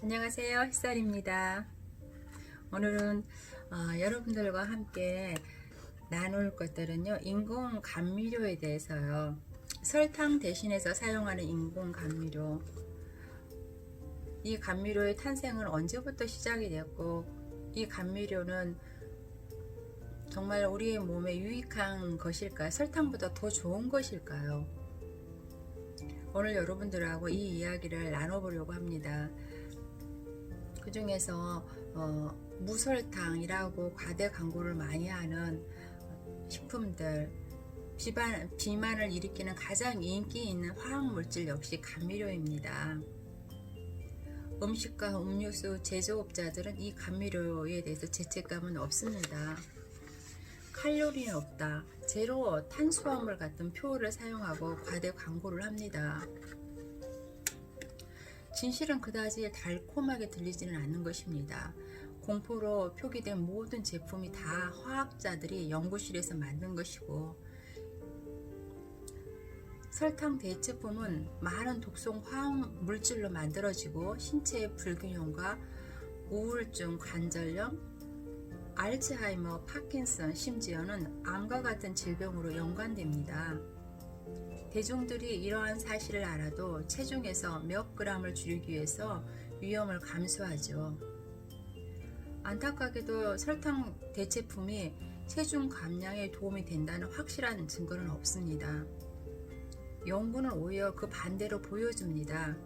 안녕하세요, 햇살입니다. 오늘은 여러분들과 함께 나눌 것들은요, 인공 감미료에 대해서요. 설탕 대신해서 사용하는 인공 감미료. 이 감미료의 탄생은 언제부터 시작이 되었고, 이 감미료는 정말 우리의 몸에 유익한 것일까요? 설탕보다 더 좋은 것일까요? 오늘 여러분들하고 이 이야기를 나눠보려고 합니다. 그 중에서 무설탕이라고 과대 광고를 많이 하는 식품들, 비만을 일으키는 가장 인기 있는 화학물질 역시 감미료입니다. 음식과 음료수 제조업자들은 이 감미료에 대해서 죄책감은 없습니다. 칼로리는 없다, 제로 탄수화물 같은 표어를 사용하고 과대 광고를 합니다. 진실은 그다지 달콤하게 들리지는 않는 것입니다. 공포로 표기된 모든 제품이 다 화학자들이 연구실에서 만든 것이고, 설탕 대체품은 많은 독성 화학 물질로 만들어지고 신체의 불균형과 우울증, 관절염, 알츠하이머, 파킨슨, 심지어는 암과 같은 질병으로 연관됩니다. 대중들이 이러한 사실을 알아도 체중에서 몇 그램을 줄이기 위해서 위험을 감수하죠. 안타깝게도 설탕 대체품이 체중 감량에 도움이 된다는 확실한 증거는 없습니다. 연구는 오히려 그 반대로 보여줍니다.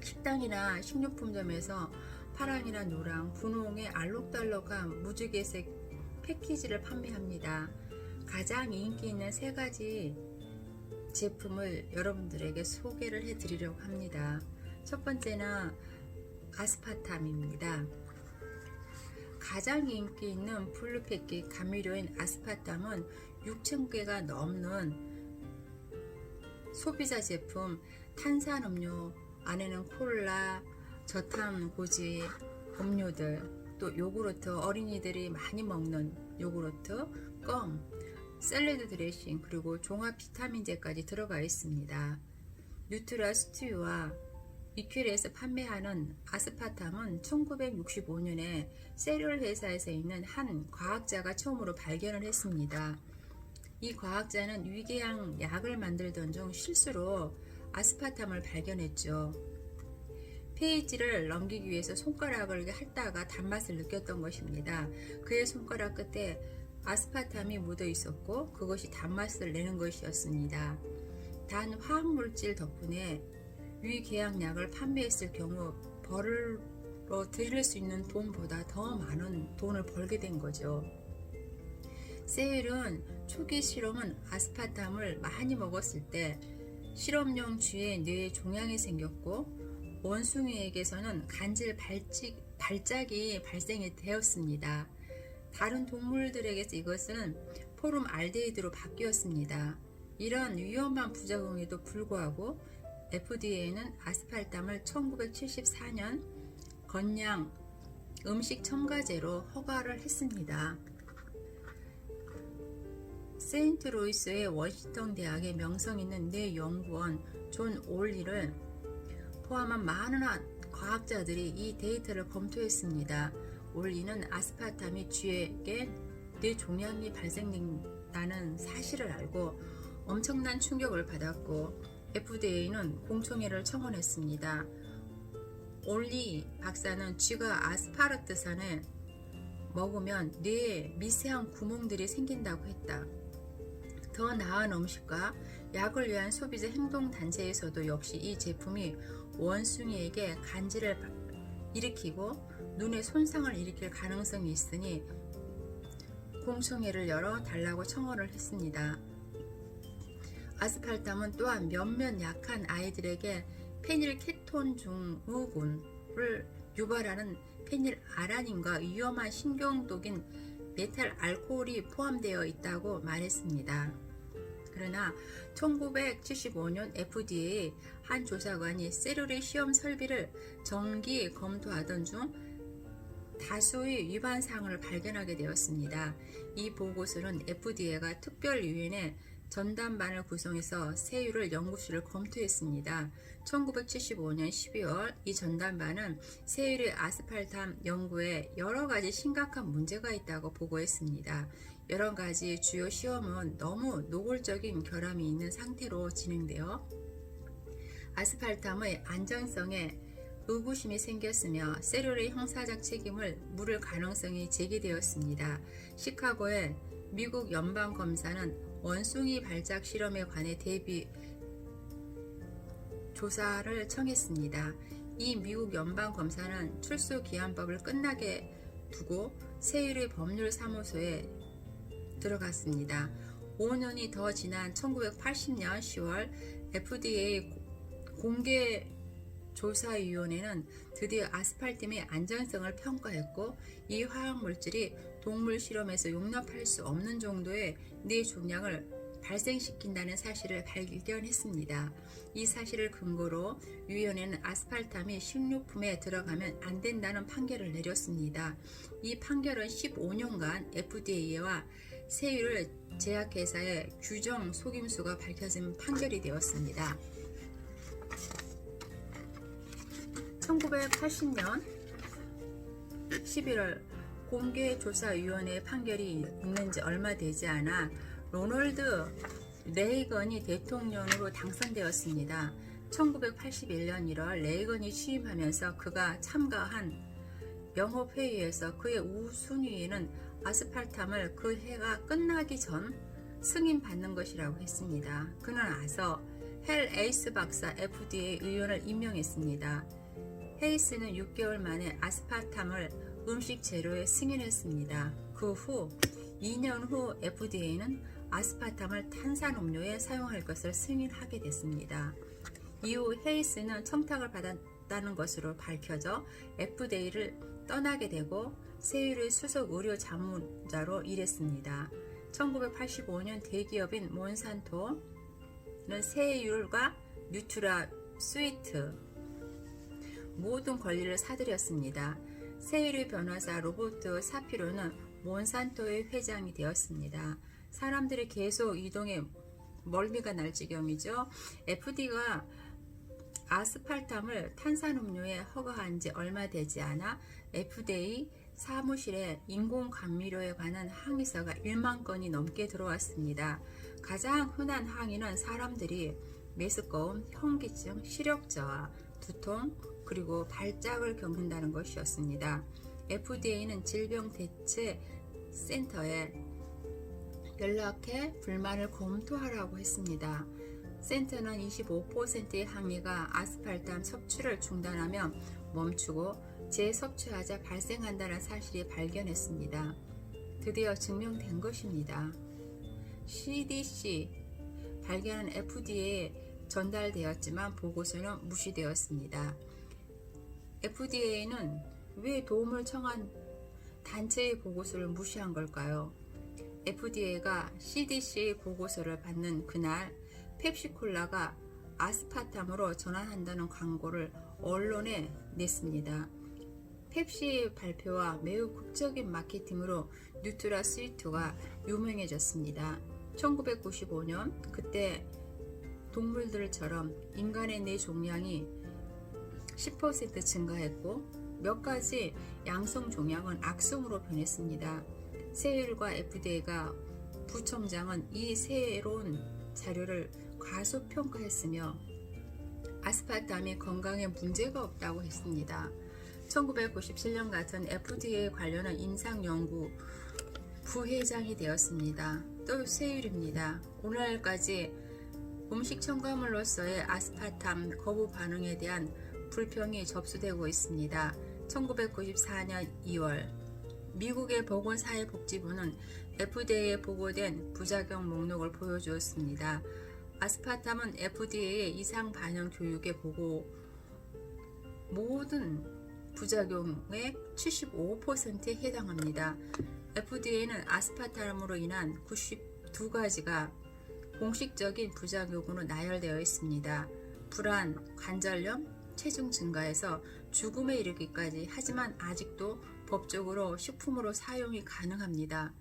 식당이나 식료품점에서 파랑이나 노랑, 분홍의 알록달록한 무지개색 패키지를 판매합니다. 가장 인기 있는 세 가지 제품을 여러분들에게 소개를 해드리려고 합니다. 첫 번째는 아스파탐입니다. 가장 인기 있는 블루패킷 감미료인 아스파탐은 6,000개가 넘는 소비자 제품, 탄산음료 안에는 콜라, 저탄고지 음료들, 또 요구르트, 어린이들이 많이 먹는 요구르트, 껌, 샐러드 드레싱, 그리고 종합 비타민제까지 들어가 있습니다. 뉴트라 스튜와 이퀄에서 판매하는 아스파탐은 1965년에 세리얼 회사에서 있는 한 과학자가 처음으로 발견을 했습니다. 이 과학자는 위궤양 약을 만들던 중 실수로 아스파탐을 발견했죠. 페이지를 넘기기 위해서 손가락을 핥다가 단맛을 느꼈던 것입니다. 그의 손가락 끝에 아스파탐이 묻어 있었고 그것이 단맛을 내는 것이었습니다. 단 화학물질 덕분에 위궤양약을 판매했을 경우 벌로 드릴 수 있는 돈보다 더 많은 돈을 벌게 된 거죠. 세일은 초기 실험은 아스파탐을 많이 먹었을 때 실험용 쥐의 뇌에 종양이 생겼고 원숭이에게서는 간질 발작이 발생이 되었습니다. 다른 동물들에게서 이것은 포름 알데히드로 바뀌었습니다. 이런 위험한 부작용에도 불구하고 FDA는 아스팔탐을 1974년 건양 음식 첨가제로 허가를 했습니다. 세인트루이스의 워싱턴 대학의 명성 있는 뇌연구원 존 올리를 포함한 많은 과학자들이 이 데이터를 검토했습니다. 올리는 아스파탐이 쥐에게 뇌종양이 발생된다는 사실을 알고 엄청난 충격을 받았고 FDA는 공청회를 청원했습니다. 올리 박사는 쥐가 아스파라트산을 먹으면 뇌에 미세한 구멍들이 생긴다고 했다. 더 나은 음식과 약을 위한 소비자 행동단체에서도 역시 이 제품이 원숭이에게 간질을 일으키고 눈에 손상을 일으킬 가능성이 있으니 공청회를 열어 달라고 청원을 했습니다. 아스팔탐은 또한 몇몇 약한 아이들에게 페닐케톤 증후군을 유발하는 페닐아라닌과 위험한 신경독인 메탈 알코올이 포함되어 있다고 말했습니다. 그러나 1975년 FDA 한 조사관이 세로리 시험 설비를 정기 검토하던 중 다수의 위반 사항을 발견하게 되었습니다. 이 보고서는 FDA가 특별위원회 전담반을 구성해서 세율을 연구실을 검토했습니다. 1975년 12월 이 전담반은 세율의 아스팔탐 연구에 여러 가지 심각한 문제가 있다고 보고했습니다. 여러 가지 주요 시험은 너무 노골적인 결함이 있는 상태로 진행되어 아스팔탐의 안전성에 의구심이 생겼으며 세율의 형사적 책임을 물을 가능성이 제기되었습니다. 시카고의 미국 연방검사는 원숭이 발작 실험에 관해 대비 조사를 청했습니다. 이 미국 연방검사는 출소기한법을 끝나게 두고 세율의 법률사무소에 들어갔습니다. 5년이 더 지난 1980년 10월 FDA 공개조사위원회는 드디어 아스팔탐의 안전성을 평가했고 이 화학물질이 동물 실험에서 용납할 수 없는 정도의 뇌종양을 발생시킨다는 사실을 발견했습니다. 이 사실을 근거로 위원회는 아스팔탐이 식료품에 들어가면 안 된다는 판결을 내렸습니다. 이 판결은 15년간 FDA와 세율 제약회사의 규정 속임수가 밝혀진 판결이 되었습니다. 1980년 11월 공개조사위원회 판결이 있는 지 얼마 되지 않아 로널드 레이건이 대통령으로 당선되었습니다. 1981년 1월 레이건이 취임하면서 그가 참가한 영업회의에서 그의 우순위에는 아스팔탐을 그 해가 끝나기 전 승인받는 것이라고 했습니다. 그는 나서 헬 에이스 박사 FDA 의원을 임명했습니다. 헤이스는 6개월 만에 아스팔탐을 음식 재료에 승인했습니다. 그 후 2년 후 FDA는 아스팔탐을 탄산음료에 사용할 것을 승인하게 됐습니다. 이후 헤이스는 청탁을 받았다는 것으로 밝혀져 FDA를 떠나게 되고 세율의 수석 의료 자문자로 일했습니다. 1985년 대기업인 몬산토는 세율과 뉴트라 스위트 모든 권리를 사들였습니다. 세율의 변호사 로버트 사피로는 몬산토의 회장이 되었습니다. 사람들이 계속 이동해 멀미가 날 지경이죠. FDA가 아스팔탐을 탄산음료에 허가한 지 얼마 되지 않아 FDA 사무실에 인공감미료에 관한 항의서가 1만 건이 넘게 들어왔습니다. 가장 흔한 항의는 사람들이 메스꺼움, 현기증, 시력저하, 두통, 그리고 발작을 겪는다는 것이었습니다. FDA는 질병대책센터에 연락해 불만을 검토하라고 했습니다. 센터는 25%의 항의가 아스팔탐 섭취를 중단하면 멈추고 재섭취하자 발생한다는 사실이 발견했습니다. 드디어 증명된 것입니다. CDC 발견은 FDA에 전달되었지만 보고서는 무시되었습니다. FDA는 왜 도움을 청한 단체의 보고서를 무시한 걸까요? FDA가 CDC의 보고서를 받는 그날 펩시콜라가 아스파탐으로 전환한다는 광고를 언론에 냈습니다. 펩시의 발표와 매우 극적인 마케팅으로 뉴트라 스위트가 유명해졌습니다. 1995년 그때 동물들처럼 인간의 뇌 종양이 10% 증가했고 몇 가지 양성 종양은 악성으로 변했습니다. 세율과 FDA가 부총장은 이 새로운 자료를 과소평가했으며 아스파탐이 건강에 문제가 없다고 했습니다. 1997년 같은 FDA 관련한 임상연구 부회장이 되었습니다. 또 세율입니다. 오늘날까지 음식 첨가물로서의 아스파탐 거부 반응에 대한 불평이 접수되고 있습니다. 1994년 2월 미국의 보건사회복지부는 FDA에 보고된 부작용 목록을 보여주었습니다. 아스파탐은 FDA의 이상 반영 교육에 보고 모든 부작용의 75%에 해당합니다. FDA는 아스파탐으로 인한 92가지가 공식적인 부작용으로 나열되어 있습니다. 불안, 관절염, 체중 증가에서 죽음에 이르기까지. 하지만 아직도 법적으로 식품으로 사용이 가능합니다.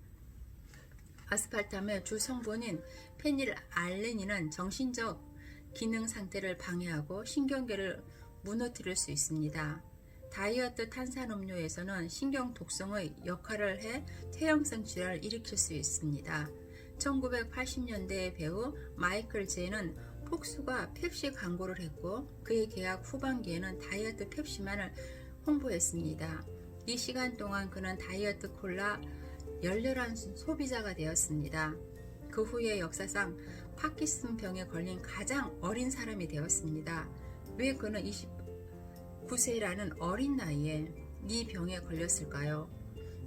아스파탐의 주 성분인 페닐알레닌은 정신적 기능 상태를 방해하고 신경계를 무너뜨릴 수 있습니다. 다이어트 탄산음료에서는 신경 독성의 역할을 해 퇴행성 질환을 일으킬 수 있습니다. 1980년대의 배우 마이클 제는 폭스가 펩시 광고를 했고 그의 계약 후반기에는 다이어트 펩시만을 홍보했습니다. 이 시간 동안 그는 다이어트 콜라 열렬한 소비자가 되었습니다. 그 후에 역사상 파킨슨병에 걸린 가장 어린 사람이 되었습니다. 왜 그는 29세라는 어린 나이에 이 병에 걸렸을까요?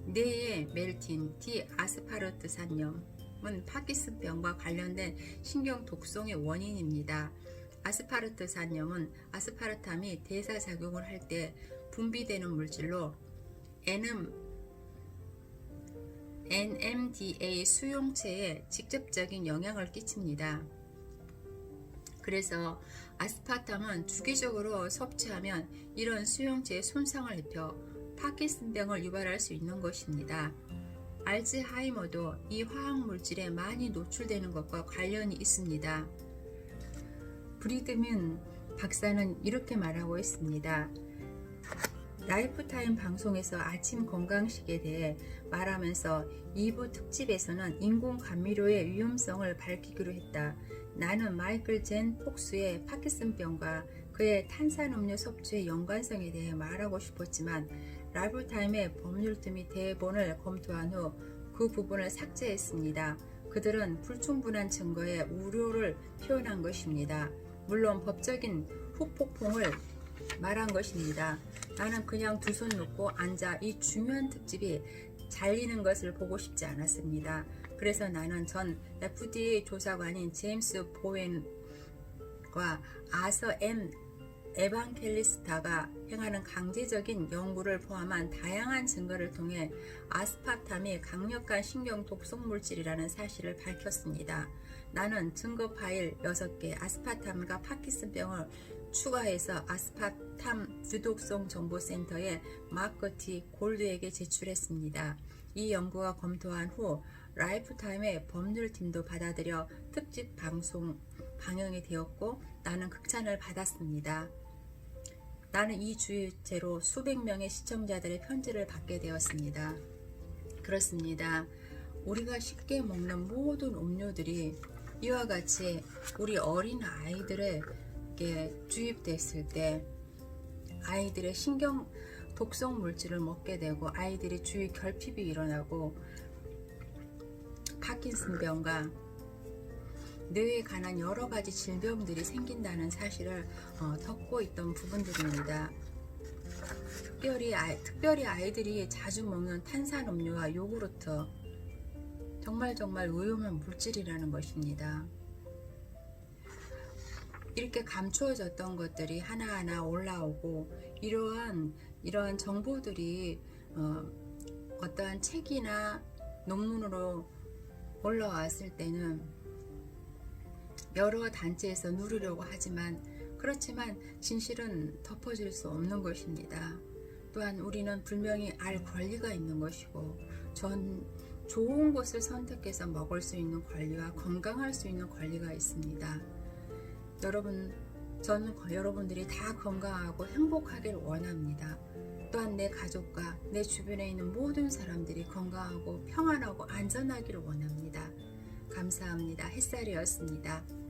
뇌의 멜틴 디아스파르트산염은 파킨슨병과 관련된 신경 독성의 원인입니다. 아스파르트산염은 아스파르탐이 대사작용을 할 때 분비되는 물질로 NMDA 수용체에 직접적인 영향을 끼칩니다. 그래서 아스파탐은 주기적으로 섭취하면 이런 수용체에 손상을 입혀 파킨슨병을 유발할 수 있는 것입니다. 알츠하이머도 이 화학물질에 많이 노출되는 것과 관련이 있습니다. 브리드민 박사는 이렇게 말하고 있습니다. 라이프타임 방송에서 아침 건강식에 대해 말하면서 2부 특집에서는 인공 감미료의 위험성을 밝히기로 했다. 나는 마이클 젠 폭스의 파킨슨병과 그의 탄산음료 섭취의 연관성에 대해 말하고 싶었지만 라이프타임의 법률팀 및 대본을 검토한 후 그 부분을 삭제했습니다. 그들은 불충분한 증거에 우려를 표현한 것입니다. 물론 법적인 후폭풍을 말한 것입니다. 나는 그냥 두 손 놓고 앉아 이 중요한 특집이 잘리는 것을 보고 싶지 않았습니다. 그래서 나는 전 FDA 조사관인 제임스 보웬과 아서 M. 에반켈리스타가 행하는 강제적인 연구를 포함한 다양한 증거를 통해 아스파탐이 강력한 신경 독성 물질이라는 사실을 밝혔습니다. 나는 증거 파일 6개, 아스파탐과 파킨슨병을 추가해서 아스파탐 유독성 정보센터의 마크 T. 골드에게 제출했습니다. 이 연구가 검토한 후 라이프타임의 법률팀도 받아들여 특집 방송 방영이 되었고 나는 극찬을 받았습니다. 나는 이 주제로 수백 명의 시청자들의 편지를 받게 되었습니다. 그렇습니다. 우리가 쉽게 먹는 모든 음료들이 이와 같이 우리 어린 아이들에게 주입됐을 때 아이들의 신경 독성 물질을 먹게 되고 아이들이 주위 결핍이 일어나고 파킨슨병과 뇌에 관한 여러 가지 질병들이 생긴다는 사실을 덮고 있던 부분들입니다. 특별히 아이들이 자주 먹는 탄산음료와 요구르트 정말 위험한 물질이라는 것입니다. 이렇게 감추어졌던 것들이 하나하나 올라오고 이러한 정보들이 어떠한 책이나 논문으로 올라왔을 때는 여러 단체에서 누르려고 하지만 그렇지만 진실은 덮어질 수 없는 것입니다. 또한 우리는 분명히 알 권리가 있는 것이고 좋은 것을 선택해서 먹을 수 있는 권리와 건강할 수 있는 권리가 있습니다. 저는 여러분들이 다 건강하고 행복하길 원합니다. 또한 내 가족과 내 주변에 있는 모든 사람들이 건강하고 평안하고 안전하기를 원합니다. 감사합니다. 햇살이었습니다.